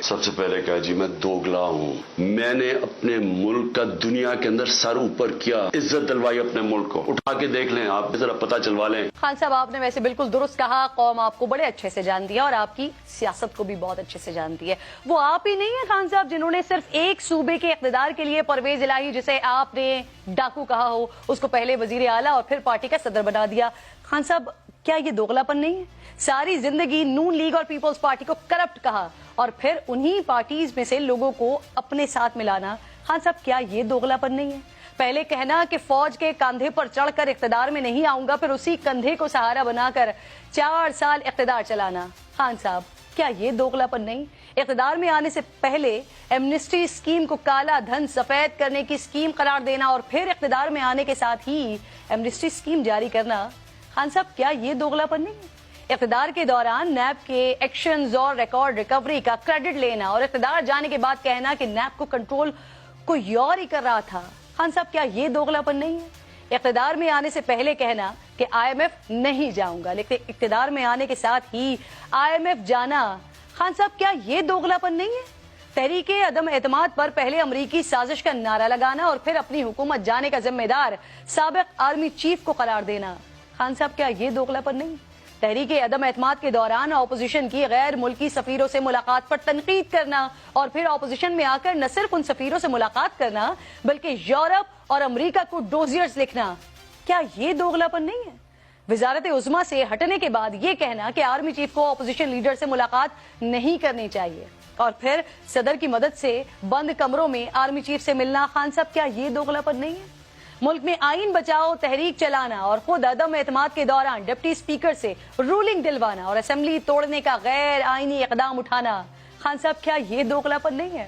سب سے پہلے کہا جی میں دوگلا ہوں. میں نے اپنے ملک کا دنیا کے اندر سر اوپر کیا, عزت دلوائی اپنے ملک کو. اٹھا کے دیکھ لیں, آپ ذرا پتہ چلوا لیں. خان صاحب آپ نے ویسے بالکل درست کہا, قوم آپ کو بڑے اچھے سے جانتی ہے اور آپ کی سیاست کو بھی بہت اچھے سے جانتی ہے. وہ آپ ہی نہیں ہیں خان صاحب جنہوں نے صرف ایک صوبے کے اقتدار کے لیے پرویز الہی, جسے آپ نے ڈاکو کہا ہو, اس کو پہلے وزیر اعلیٰ اور پھر پارٹی کا صدر بنا دیا. خان صاحب کیا یہ دوغلا پن نہیں ہے؟ ساری زندگی نون لیگ اور پیپلز پارٹی کو کرپٹ کہا اور پھر انہی پارٹیز میں سے لوگوں کو اپنے ساتھ ملانا. خان صاحب کیا یہ دوغلا پن نہیں ہے؟ پہلے کہنا کہ فوج کے کاندھے پر چڑھ کر اقتدار میں نہیں آؤں گا, پھر اسی کندھے کو سہارا بنا کر 4 سال اقتدار چلانا. خان صاحب کیا یہ دوغلا پن نہیں؟ اقتدار میں آنے سے پہلے ایمنسٹی اسکیم کو کالا دھن سفید کرنے کی اسکیم قرار دینا اور پھر اقتدار میں آنے کے ساتھ ہی ایمنسٹی اسکیم جاری کرنا. خان صاحب کیا یہ دوغلا پن نہیں ہے؟ اقتدار کے دوران نیب کے ایکشنز اور ریکارڈ ریکوری کا کریڈٹ لینا اور اقتدار جانے کے بعد کہنا کہ نیب کو کنٹرول کوئی اور ہی کر رہا تھا. خان صاحب کیا یہ دوغلا پن نہیں ہے؟ اقتدار میں آنے سے پہلے کہنا کہ IMF نہیں جاؤں گا, لیکن اقتدار میں آنے کے ساتھ ہی IMF جانا. خان صاحب کیا یہ دوغلا پن نہیں ہے؟ تحریک عدم اعتماد پر پہلے امریکی سازش کا نعرہ لگانا اور پھر اپنی حکومت جانے کا ذمہ دار سابق آرمی چیف کو قرار دینا. خان صاحب کیا یہ دوغلا پن نہیں؟ تحریک عدم اعتماد کے دوران اپوزیشن کی غیر ملکی سفیروں سے ملاقات پر تنقید کرنا اور پھر اپوزیشن میں آ کر نہ صرف ان سفیروں سے ملاقات کرنا بلکہ یورپ اور امریکہ کو ڈوزیئرز لکھنا. کیا یہ دوغلا پن نہیں ہے؟ وزارت عظمیٰ سے ہٹنے کے بعد یہ کہنا کہ آرمی چیف کو اپوزیشن لیڈر سے ملاقات نہیں کرنی چاہیے اور پھر صدر کی مدد سے بند کمروں میں آرمی چیف سے ملنا. خان صاحب کیا یہ دوغلا پن نہیں ہے؟ ملک میں آئین بچاؤ تحریک چلانا اور خود عدم اعتماد کے دوران ڈپٹی اسپیکر سے رولنگ دلوانا اور اسمبلی توڑنے کا غیر آئینی اقدام اٹھانا. خان صاحب کیا یہ دوغلا پن نہیں ہے؟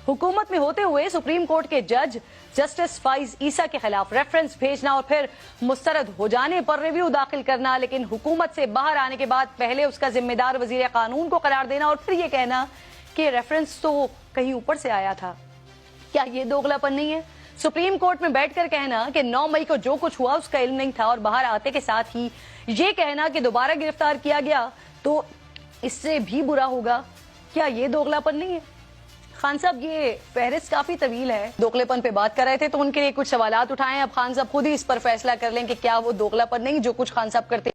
حکومت میں ہوتے ہوئے سپریم کورٹ کے جج جسٹس فائز عیسیٰ کے خلاف ریفرنس بھیجنا اور پھر مسترد ہو جانے پر ریویو داخل کرنا, لیکن حکومت سے باہر آنے کے بعد پہلے اس کا ذمہ دار وزیر قانون کو قرار دینا اور پھر یہ کہنا کہ ریفرنس تو کہیں اوپر سے آیا تھا. کیا یہ دوغلا پن نہیں ہے؟ سپریم کورٹ میں بیٹھ کر کہنا کہ 9 مئی کو جو کچھ ہوا اس کا علم نہیں تھا اور باہر آتے کے ساتھ ہی یہ کہنا کہ دوبارہ گرفتار کیا گیا تو اس سے بھی برا ہوگا. کیا یہ دوغلا پن نہیں ہے؟ خان صاحب یہ فہرست کافی طویل ہے. دوغلے پن پہ بات کر رہے تھے تو ان کے لیے کچھ سوالات اٹھائیں. اب خان صاحب خود ہی اس پر فیصلہ کر لیں کہ کیا وہ دوغلا پن نہیں جو کچھ خان صاحب کرتے